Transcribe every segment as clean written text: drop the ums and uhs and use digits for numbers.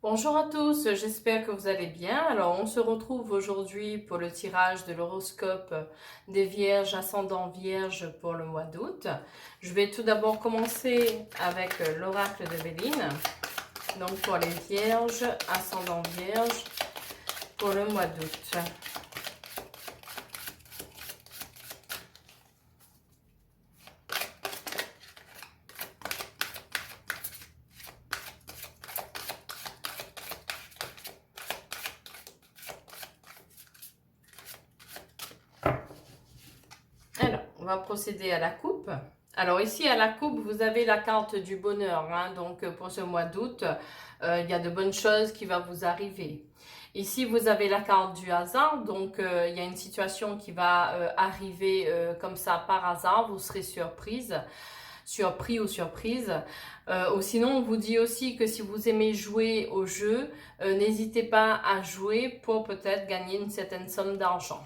Bonjour à tous, j'espère que vous allez bien. Alors, on se retrouve aujourd'hui pour le tirage de l'horoscope des Vierges, ascendant Vierge pour le mois d'août. Je vais tout d'abord commencer avec l'oracle de Béline. Donc, pour les Vierges, ascendant Vierge pour le mois d'août. Alors, on va procéder à la coupe. Alors ici, à la coupe, vous avez la carte du bonheur. Donc, pour ce mois d'août, il y a de bonnes choses qui vont vous arriver. Ici, vous avez la carte du hasard. Donc, il y a une situation qui va arriver comme ça par hasard. Vous serez surpris ou surprise. Ou sinon, on vous dit aussi que si vous aimez jouer au jeu, n'hésitez pas à jouer pour peut-être gagner une certaine somme d'argent.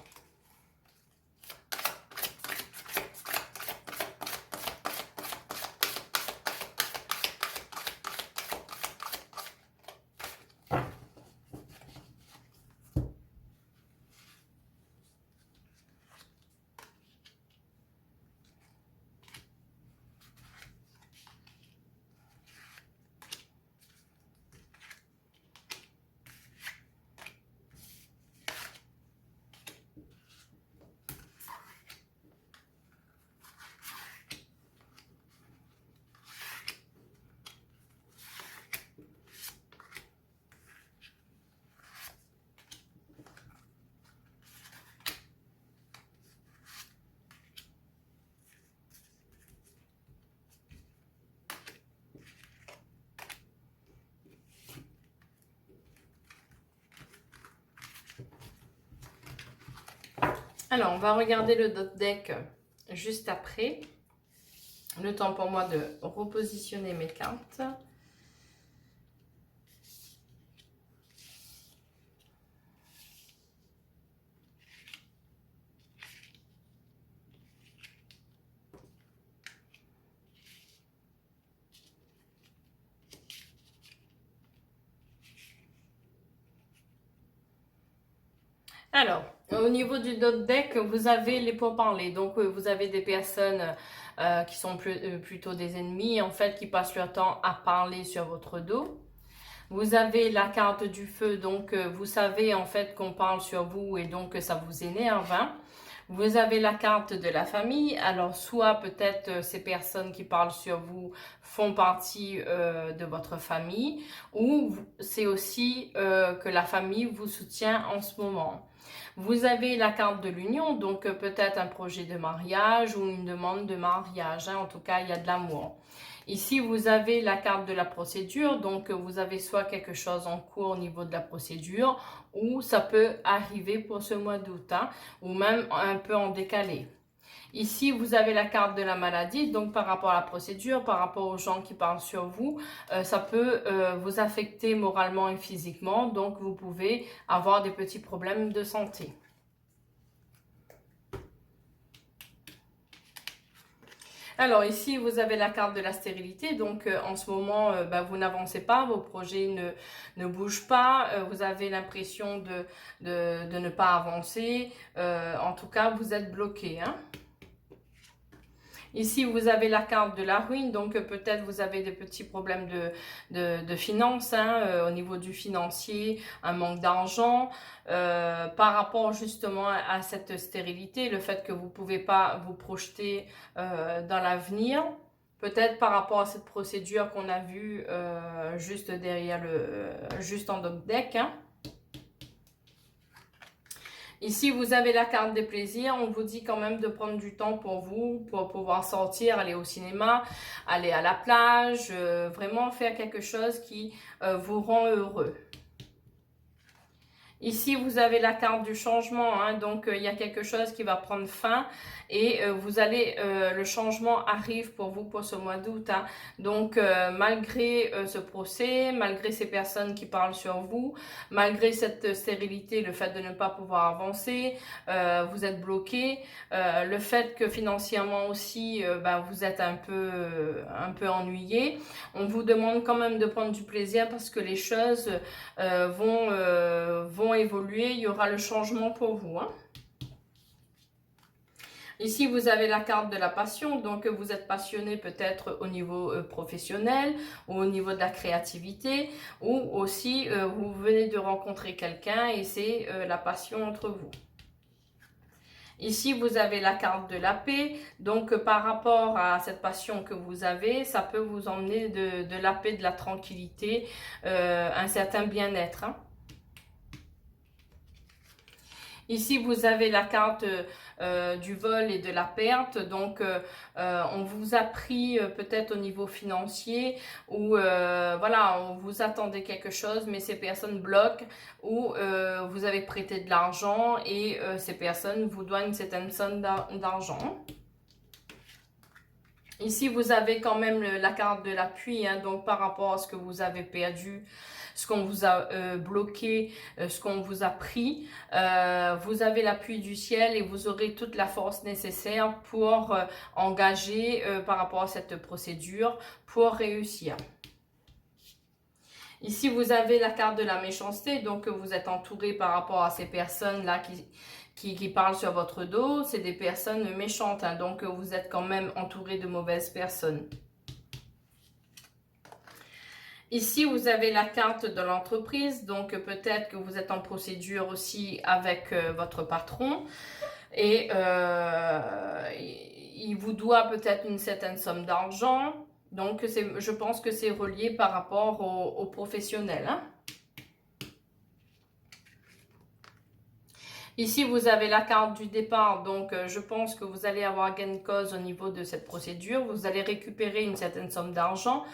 Alors, on va regarder le dot deck juste après. Le temps pour moi de repositionner mes cartes. Alors, au niveau du dot deck, vous avez les pourparlers. Donc, vous avez des personnes qui sont plutôt des ennemis, en fait, qui passent leur temps à parler sur votre dos. Vous avez la carte du feu, donc vous savez en fait qu'on parle sur vous et donc ça vous énerve. Vous avez la carte de la famille, alors soit peut-être ces personnes qui parlent sur vous font partie de votre famille, ou c'est aussi que la famille vous soutient en ce moment. Vous avez la carte de l'union, donc peut-être un projet de mariage ou une demande de mariage, en tout cas il y a de l'amour. Ici, vous avez la carte de la procédure, donc vous avez soit quelque chose en cours au niveau de la procédure, ou ça peut arriver pour ce mois d'août, ou même un peu en décalé. Ici, vous avez la carte de la maladie, donc par rapport à la procédure, par rapport aux gens qui parlent sur vous, ça peut vous affecter moralement et physiquement, donc vous pouvez avoir des petits problèmes de santé. Alors ici, vous avez la carte de la stérilité, donc en ce moment, vous n'avancez pas, vos projets ne bougent pas, vous avez l'impression de ne pas avancer, en tout cas, vous êtes bloqué. Ici, vous avez la carte de la ruine, donc peut-être vous avez des petits problèmes de finances, au niveau du financier, un manque d'argent, par rapport justement à cette stérilité, le fait que vous ne pouvez pas vous projeter dans l'avenir, peut-être par rapport à cette procédure qu'on a vue juste derrière juste en dog deck. Ici, vous avez la carte des plaisirs. On vous dit quand même de prendre du temps pour vous, pour pouvoir sortir, aller au cinéma, aller à la plage, vraiment faire quelque chose qui vous rend heureux. Ici, vous avez la carte du changement, hein, donc il y a quelque chose qui va prendre fin et le changement arrive pour vous pour ce mois d'août. Hein. Donc, malgré ce procès, malgré ces personnes qui parlent sur vous, malgré cette stérilité, le fait de ne pas pouvoir avancer, vous êtes bloqué, le fait que financièrement aussi, vous êtes un peu ennuyé, on vous demande quand même de prendre du plaisir parce que les choses vont évoluer, il y aura le changement pour vous. Hein. Ici, vous avez la carte de la passion, donc vous êtes passionné peut-être au niveau professionnel ou au niveau de la créativité ou aussi vous venez de rencontrer quelqu'un et c'est la passion entre vous. Ici, vous avez la carte de la paix, donc par rapport à cette passion que vous avez, ça peut vous emmener de la paix, de la tranquillité, un certain bien-être. Hein. Ici, vous avez la carte du vol et de la perte. Donc, on vous a pris peut-être au niveau financier ou voilà, on vous attendait quelque chose, mais ces personnes bloquent ou vous avez prêté de l'argent et ces personnes vous doivent une certaine somme d'argent. Ici, vous avez quand même la carte de l'appui, hein, donc par rapport à ce que vous avez perdu, ce qu'on vous a bloqué, ce qu'on vous a pris, vous avez l'appui du ciel et vous aurez toute la force nécessaire pour engager par rapport à cette procédure pour réussir. Ici, vous avez la carte de la méchanceté, donc vous êtes entouré par rapport à ces personnes-là qui parlent sur votre dos. C'est des personnes méchantes, hein, donc vous êtes quand même entouré de mauvaises personnes. Ici, vous avez la carte de l'entreprise, donc peut-être que vous êtes en procédure aussi avec votre patron et il vous doit peut-être une certaine somme d'argent. Donc, je pense que c'est relié par rapport aux professionnels. Hein. Ici, vous avez la carte du départ, donc je pense que vous allez avoir gain de cause au niveau de cette procédure. Vous allez récupérer une certaine somme d'argent.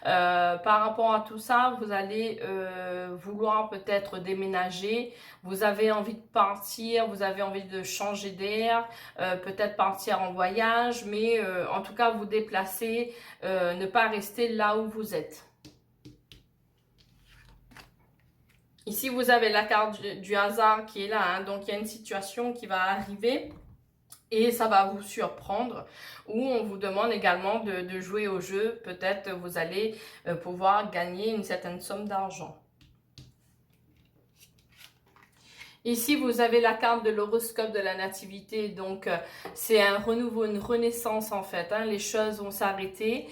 Par rapport à tout ça, vous allez vouloir peut-être déménager, vous avez envie de partir, vous avez envie de changer d'air, peut-être partir en voyage, mais en tout cas vous déplacer, ne pas rester là où vous êtes. Ici, vous avez la carte du hasard qui est là, hein, donc il y a une situation qui va arriver. Et ça va vous surprendre, ou on vous demande également de jouer au jeu. Peut-être vous allez pouvoir gagner une certaine somme d'argent. Ici, vous avez la carte de l'horoscope de la nativité, donc c'est un renouveau, une renaissance en fait. Hein. Les choses vont s'arrêter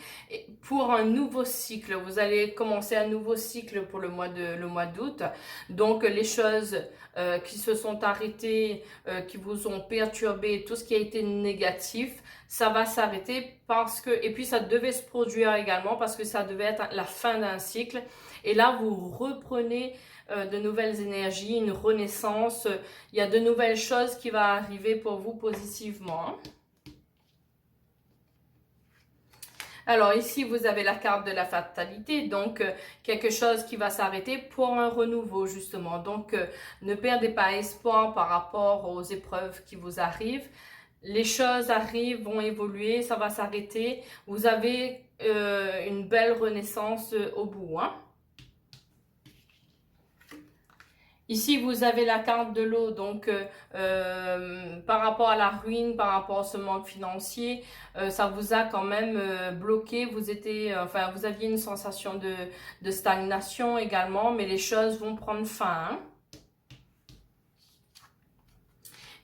pour un nouveau cycle. Vous allez commencer un nouveau cycle pour le mois d'août. Donc les choses qui se sont arrêtées, qui vous ont perturbé, tout ce qui a été négatif, ça va s'arrêter parce que, et puis ça devait se produire également parce que ça devait être la fin d'un cycle. Et là, vous reprenez de nouvelles énergies, une renaissance. Il y a de nouvelles choses qui vont arriver pour vous positivement. Alors ici, vous avez la carte de la fatalité, donc quelque chose qui va s'arrêter pour un renouveau justement. Donc ne perdez pas espoir par rapport aux épreuves qui vous arrivent. Les choses arrivent, vont évoluer, ça va s'arrêter. Vous avez une belle renaissance au bout. Hein. Ici, vous avez la carte de l'eau, donc par rapport à la ruine, par rapport à ce manque financier, ça vous a quand même bloqué. Vous aviez une sensation de stagnation également, mais les choses vont prendre fin. Hein.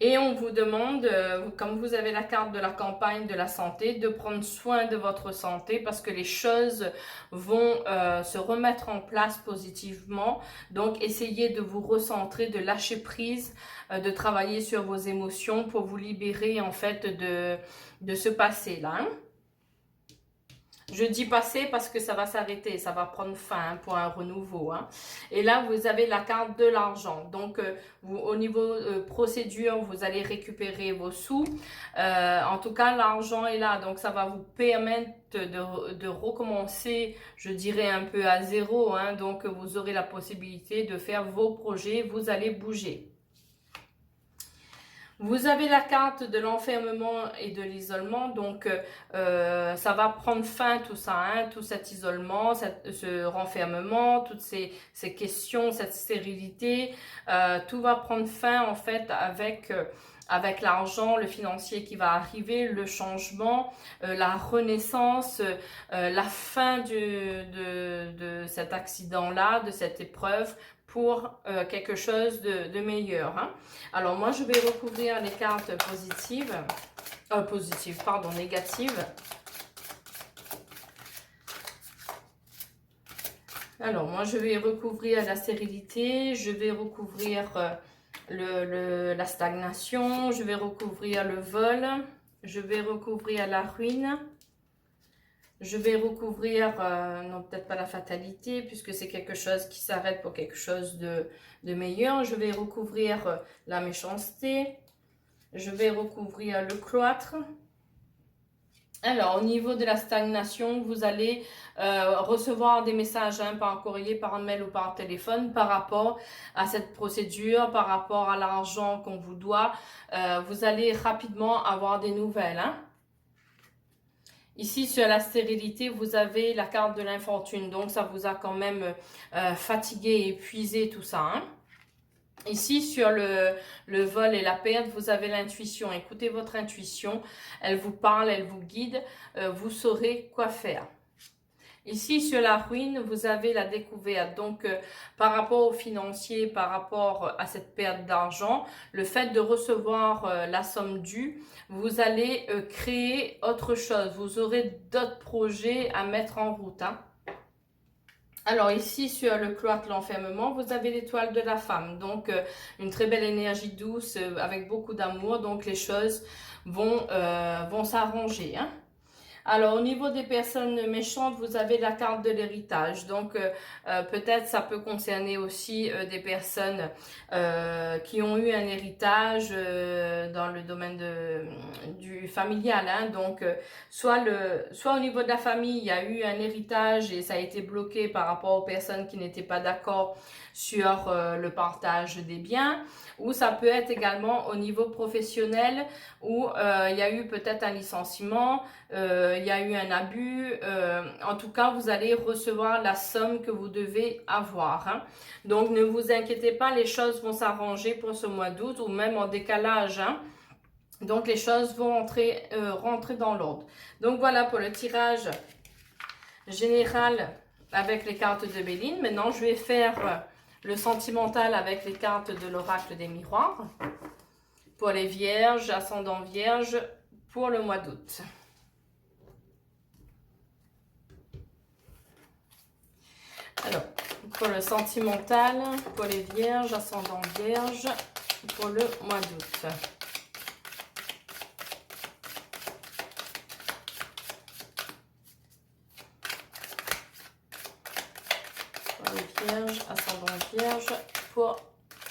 Et on vous demande, comme vous avez la carte de la campagne de la santé, de prendre soin de votre santé parce que les choses vont se remettre en place positivement. Donc, essayez de vous recentrer, de lâcher prise, de travailler sur vos émotions pour vous libérer en fait de ce passé-là. Hein. Je dis passer parce que ça va s'arrêter, ça va prendre fin pour un renouveau. Et là, vous avez la carte de l'argent. Donc, au niveau procédure, vous allez récupérer vos sous. En tout cas, l'argent est là. Donc, ça va vous permettre de recommencer, je dirais, un peu à zéro. Donc, vous aurez la possibilité de faire vos projets. Vous allez bouger. Vous avez la carte de l'enfermement et de l'isolement, donc ça va prendre fin tout ça, tout cet isolement, ce renfermement, toutes ces questions, cette stérilité, tout va prendre fin en fait avec l'argent, le financier qui va arriver, le changement, la renaissance, la fin de cet accident-là, de cette épreuve, pour quelque chose de meilleur. Alors moi je vais recouvrir les cartes positives, négatives. Alors moi je vais recouvrir la stérilité, je vais recouvrir la stagnation, je vais recouvrir le vol, je vais recouvrir la ruine. Je vais recouvrir, non peut-être pas la fatalité, puisque c'est quelque chose qui s'arrête pour quelque chose de meilleur. Je vais recouvrir la méchanceté. Je vais recouvrir le cloître. Alors, au niveau de la stagnation, vous allez recevoir des messages par courrier, par mail ou par téléphone par rapport à cette procédure, par rapport à l'argent qu'on vous doit. Vous allez rapidement avoir des nouvelles. Ici, sur la stérilité, vous avez la carte de l'infortune. Donc, ça vous a quand même fatigué, épuisé, tout ça. Ici, sur le vol et la perte, vous avez l'intuition. Écoutez votre intuition. Elle vous parle, elle vous guide. Vous saurez quoi faire. Ici, sur la ruine, vous avez la découverte. Donc, par rapport au financier, par rapport à cette perte d'argent, le fait de recevoir la somme due, vous allez créer autre chose. Vous aurez d'autres projets à mettre en route. Alors ici, sur le cloître, l'enfermement, vous avez l'étoile de la femme. Donc, une très belle énergie douce avec beaucoup d'amour. Donc, les choses vont s'arranger. Alors, au niveau des personnes méchantes, vous avez la carte de l'héritage. Donc, peut-être ça peut concerner aussi des personnes qui ont eu un héritage dans le domaine du familial. Donc, soit au niveau de la famille, il y a eu un héritage et ça a été bloqué par rapport aux personnes qui n'étaient pas d'accord sur le partage des biens. Ou ça peut être également au niveau professionnel où il y a eu peut-être un licenciement, il y a eu un abus. En tout cas, vous allez recevoir la somme que vous devez avoir. Donc, ne vous inquiétez pas, les choses vont s'arranger pour ce mois d'août ou même en décalage. Donc, les choses vont rentrer dans l'ordre. Donc, voilà pour le tirage général avec les cartes de Béline. Maintenant, je vais faire le sentimental avec les cartes de l'oracle des miroirs pour les vierges, ascendant vierge, pour le mois d'août. Alors, pour le sentimental, pour les vierges, ascendant vierge, pour le mois d'août. Pour les vierges, ascendant vierge, pour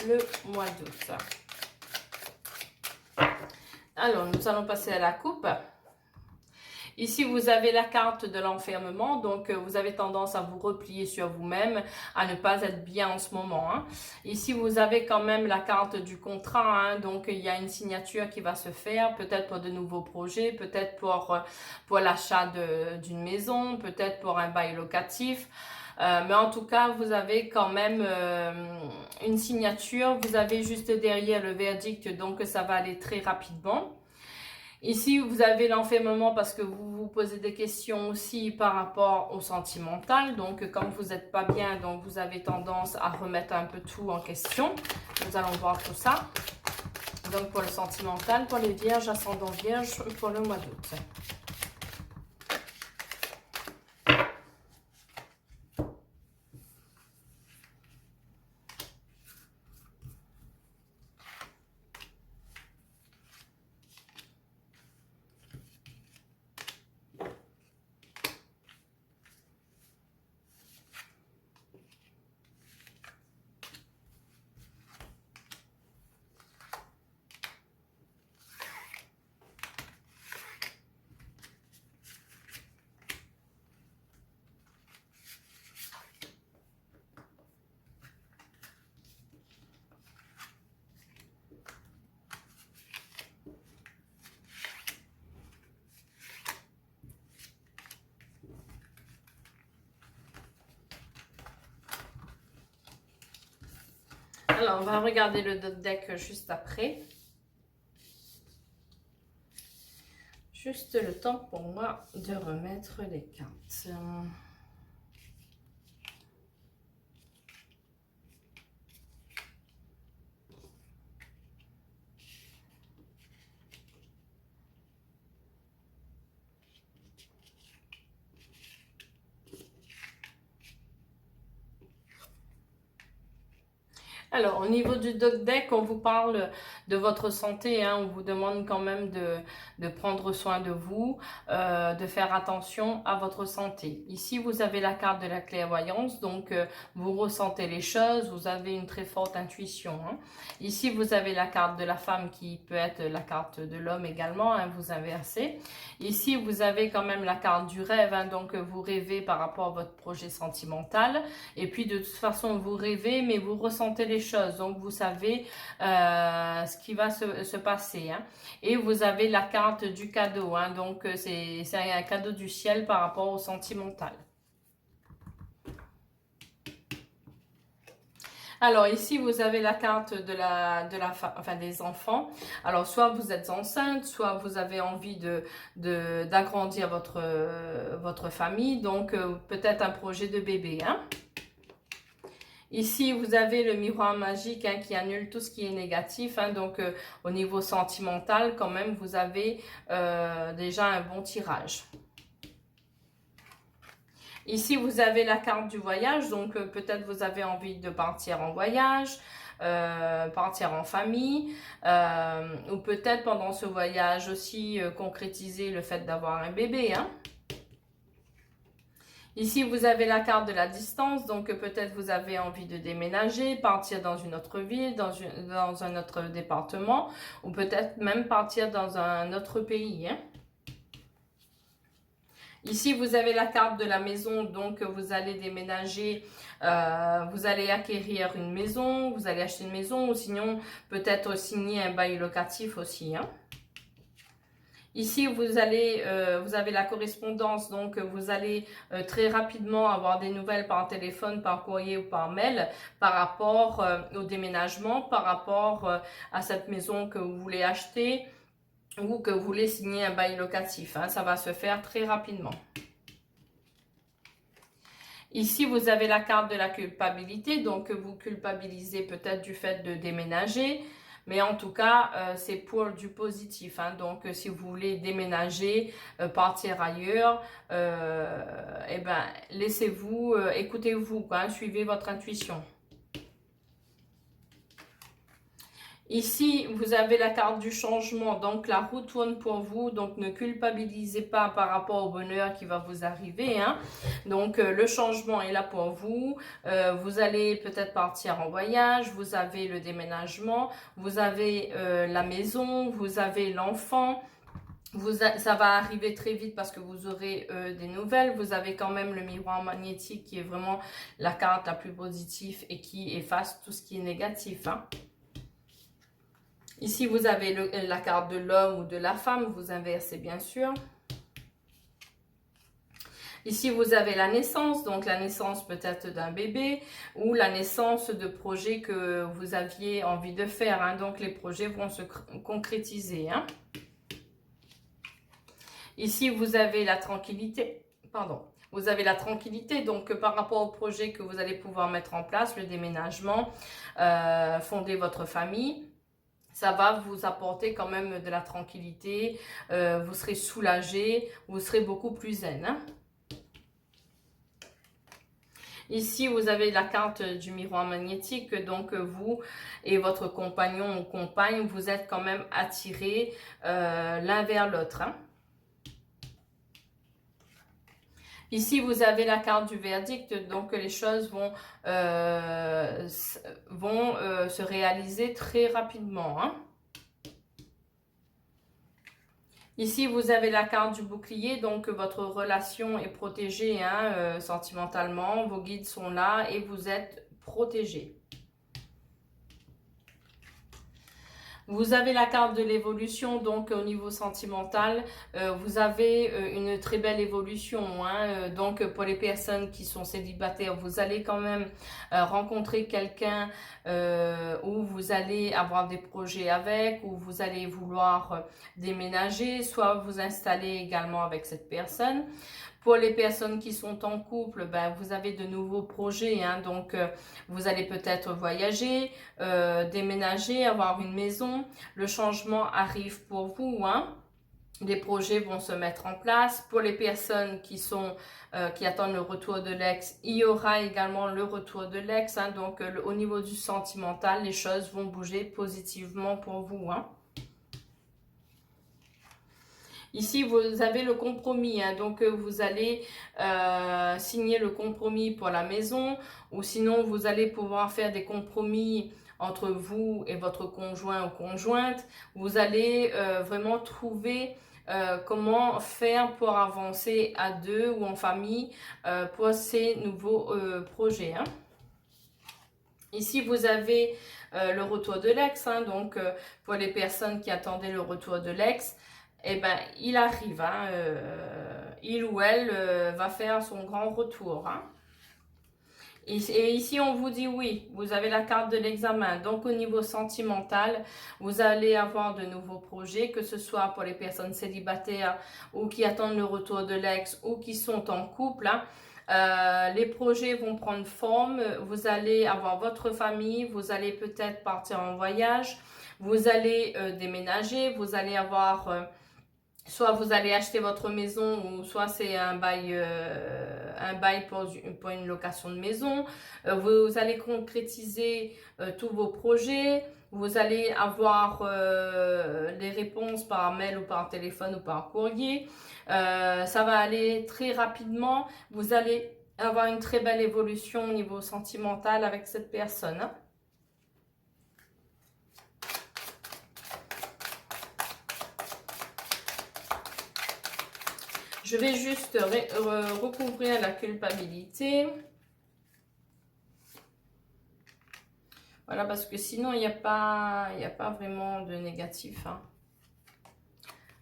le mois d'août. Alors, nous allons passer à la coupe. Ici, vous avez la carte de l'enfermement, donc vous avez tendance à vous replier sur vous-même, à ne pas être bien en ce moment. Ici, vous avez quand même la carte du contrat, donc il y a une signature qui va se faire, peut-être pour de nouveaux projets, peut-être pour l'achat d'une maison, peut-être pour un bail locatif. Mais en tout cas, vous avez quand même une signature, vous avez juste derrière le verdict, donc ça va aller très rapidement. Ici, vous avez l'enfermement parce que vous vous posez des questions aussi par rapport au sentimental. Donc, comme vous n'êtes pas bien, donc vous avez tendance à remettre un peu tout en question. Nous allons voir tout ça. Donc, pour le sentimental, pour les vierges, ascendant vierge, pour le mois d'août. Alors, on va regarder le deck juste après. Juste le temps pour moi de remettre les cartes. Alors, au niveau du deck, on vous parle de votre santé, hein, on vous demande quand même de prendre soin de vous, de faire attention à votre santé. Ici, vous avez la carte de la clairvoyance, donc vous ressentez les choses, vous avez une très forte intuition. Hein. Ici, vous avez la carte de la femme qui peut être la carte de l'homme également, hein, vous inversez. Ici, vous avez quand même la carte du rêve, hein, donc vous rêvez par rapport à votre projet sentimental. Et puis, de toute façon, vous rêvez, mais vous ressentez les choses, donc vous savez ce qui va se passer. Hein. Et vous avez la carte du cadeau, hein, donc c'est un cadeau du ciel par rapport au sentimental. Alors ici, vous avez la carte enfin, des enfants. Alors soit vous êtes enceinte, soit vous avez envie d'agrandir votre famille, donc peut-être un projet de bébé. Hein. Ici, vous avez le miroir magique, hein, qui annule tout ce qui est négatif. Hein, donc, au niveau sentimental, quand même, vous avez déjà un bon tirage. Ici, vous avez la carte du voyage. Donc, peut-être vous avez envie de partir en voyage, partir en famille. Ou peut-être pendant ce voyage aussi concrétiser le fait d'avoir un bébé. Hein. Ici, vous avez la carte de la distance, donc peut-être vous avez envie de déménager, partir dans une autre ville, dans un autre département, ou peut-être même partir dans un autre pays. Hein. Ici, vous avez la carte de la maison, donc vous allez déménager, vous allez acquérir une maison, vous allez acheter une maison, ou sinon peut-être signer un bail locatif aussi. Hein. Ici, vous avez la correspondance, donc vous allez très rapidement avoir des nouvelles par téléphone, par courrier ou par mail par rapport au déménagement, par rapport à cette maison que vous voulez acheter ou que vous voulez signer un bail locatif. Hein, ça va se faire très rapidement. Ici, vous avez la carte de la culpabilité, donc vous culpabilisez peut-être du fait de déménager. Mais en tout cas, c'est pour du positif. Hein. Donc, si vous voulez déménager, partir ailleurs, eh ben, laissez-vous, écoutez-vous, hein, suivez votre intuition. Ici, vous avez la carte du changement, donc la roue tourne pour vous, donc ne culpabilisez pas par rapport au bonheur qui va vous arriver. Hein. Donc, le changement est là pour vous. Vous allez peut-être partir en voyage, vous avez le déménagement, vous avez la maison, vous avez l'enfant. Ça va arriver très vite parce que vous aurez des nouvelles. Vous avez quand même le miroir magnétique qui est vraiment la carte la plus positive et qui efface tout ce qui est négatif. Hein. Ici, vous avez la carte de l'homme ou de la femme, vous inversez bien sûr. Ici, vous avez la naissance, donc la naissance peut-être d'un bébé ou la naissance de projets que vous aviez envie de faire. Hein. Donc, les projets vont se concrétiser. Hein. Ici, vous avez la tranquillité. Pardon. Vous avez la tranquillité, donc par rapport au projet que vous allez pouvoir mettre en place, le déménagement, fonder votre famille. Ça va vous apporter quand même de la tranquillité, vous serez soulagé, vous serez beaucoup plus zen. Hein. Ici, vous avez la carte du miroir magnétique, donc vous et votre compagnon ou compagne, vous êtes quand même attirés l'un vers l'autre. Hein. Ici, vous avez la carte du verdict, donc les choses vont se réaliser très rapidement. Hein. Ici, vous avez la carte du bouclier, donc votre relation est protégée hein, sentimentalement, vos guides sont là et vous êtes protégés. Vous avez la carte de l'évolution, donc au niveau sentimental, vous avez une très belle évolution. Hein, donc pour les personnes qui sont célibataires, vous allez quand même rencontrer quelqu'un où vous allez avoir des projets avec, où vous allez vouloir déménager, soit vous installer également avec cette personne. Pour les personnes qui sont en couple, ben, vous avez de nouveaux projets, hein, donc vous allez peut-être voyager, déménager, avoir une maison. Le changement arrive pour vous, hein. Les projets vont se mettre en place. Pour les personnes qui attendent le retour de l'ex, il y aura également le retour de l'ex, hein, donc au niveau du sentimental, les choses vont bouger positivement pour vous, hein. Ici, vous avez le compromis, hein, donc vous allez signer le compromis pour la maison, ou sinon vous allez pouvoir faire des compromis entre vous et votre conjoint ou conjointe. Vous allez vraiment trouver comment faire pour avancer à deux ou en famille pour ces nouveaux projets, hein. Ici, vous avez le retour de l'ex, hein, donc pour les personnes qui attendaient le retour de l'ex, eh ben, il arrive, hein, il ou elle va faire son grand retour, hein. Et ici, on vous dit oui, vous avez la carte de l'examen. Donc, au niveau sentimental, vous allez avoir de nouveaux projets, que ce soit pour les personnes célibataires ou qui attendent le retour de l'ex ou qui sont en couple, hein. Les projets vont prendre forme, vous allez avoir votre famille, vous allez peut-être partir en voyage, vous allez déménager, vous allez avoir... soit vous allez acheter votre maison, ou soit c'est un bail pour une location de maison. Vous allez concrétiser tous vos projets. Vous allez avoir les réponses par mail ou par téléphone ou par courrier. Ça va aller très rapidement. Vous allez avoir une très belle évolution au niveau sentimental avec cette personne, hein. Je vais juste recouvrir la culpabilité. Voilà, parce que sinon, il n'y a pas vraiment de négatif, hein.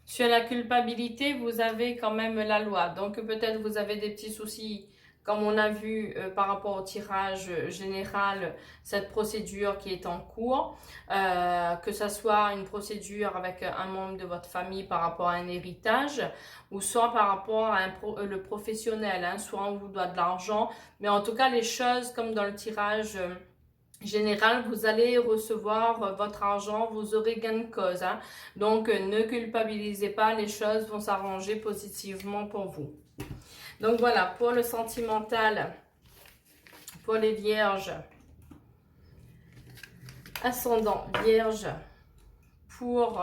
Sur la culpabilité, vous avez quand même la loi. Donc, peut-être vous avez des petits soucis, comme on a vu par rapport au tirage général, cette procédure qui est en cours. Que ce soit une procédure avec un membre de votre famille par rapport à un héritage, ou soit par rapport à le professionnel, hein, soit on vous doit de l'argent. Mais en tout cas, les choses comme dans le tirage... général, vous allez recevoir votre argent, vous aurez gain de cause, hein. Donc, ne culpabilisez pas, les choses vont s'arranger positivement pour vous. Donc, voilà, pour le sentimental, pour les vierges, ascendant vierge, pour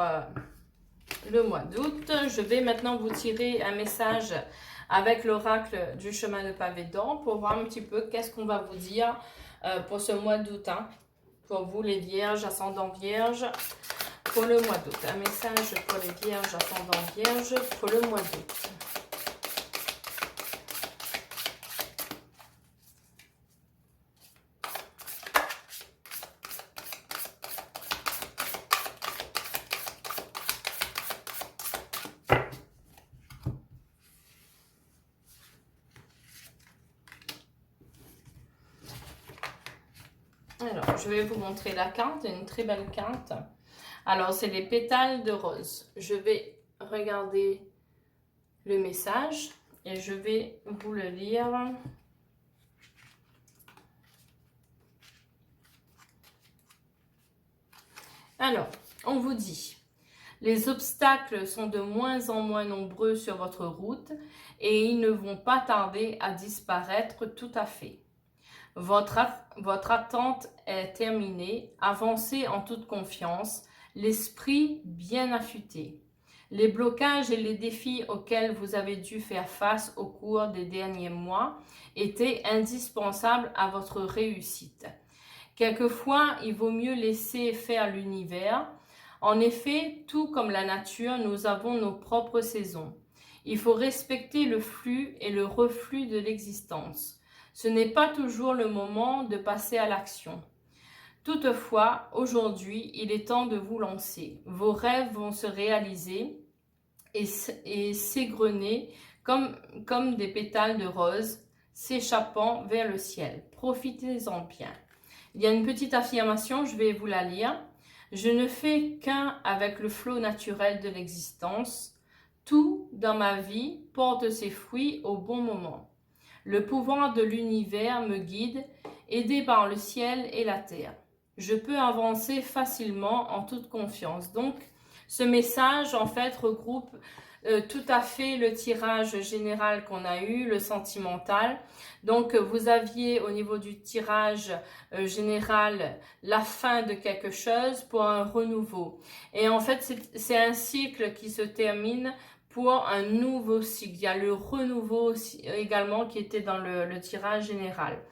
le mois d'août, je vais maintenant vous tirer un message avec l'oracle du chemin de pavé d'or pour voir un petit peu qu'est-ce qu'on va vous dire pour ce mois d'août, hein. Pour vous les vierges, ascendant vierge, pour le mois d'août. Un message pour les vierges, ascendant vierge, pour le mois d'août. Alors, je vais vous montrer la carte, une très belle carte. Alors, c'est les pétales de rose. Je vais regarder le message et je vais vous le lire. Alors, on vous dit, les obstacles sont de moins en moins nombreux sur votre route et ils ne vont pas tarder à disparaître tout à fait. Votre attente est terminée, avancez en toute confiance, l'esprit bien affûté. Les blocages et les défis auxquels vous avez dû faire face au cours des derniers mois étaient indispensables à votre réussite. Quelquefois, il vaut mieux laisser faire l'univers. En effet, tout comme la nature, nous avons nos propres saisons. Il faut respecter le flux et le reflux de l'existence. Ce n'est pas toujours le moment de passer à l'action. Toutefois, aujourd'hui, il est temps de vous lancer. Vos rêves vont se réaliser et s'égrener comme des pétales de rose s'échappant vers le ciel. Profitez-en bien. Il y a une petite affirmation, je vais vous la lire. Je ne fais qu'un avec le flot naturel de l'existence. Tout dans ma vie porte ses fruits au bon moment. Le pouvoir de l'univers me guide, aidé par le ciel et la terre. Je peux avancer facilement en toute confiance. Donc, ce message, en fait, regroupe tout à fait le tirage général qu'on a eu, le sentimental. Donc, vous aviez au niveau du tirage général la fin de quelque chose pour un renouveau. Et en fait, c'est un cycle qui se termine pour un nouveau cycle. Il y a le renouveau également qui était dans le tirage général.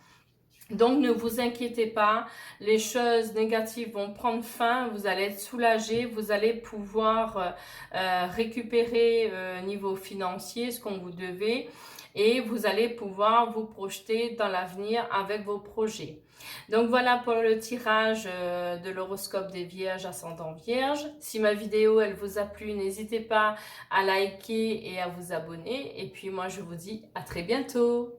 Donc, ne vous inquiétez pas, les choses négatives vont prendre fin, vous allez être soulagé, vous allez pouvoir récupérer niveau financier ce qu'on vous devait et vous allez pouvoir vous projeter dans l'avenir avec vos projets. Donc voilà pour le tirage de l'horoscope des Vierges ascendant Vierge. Si ma vidéo elle vous a plu, n'hésitez pas à liker et à vous abonner. Et puis moi je vous dis à très bientôt.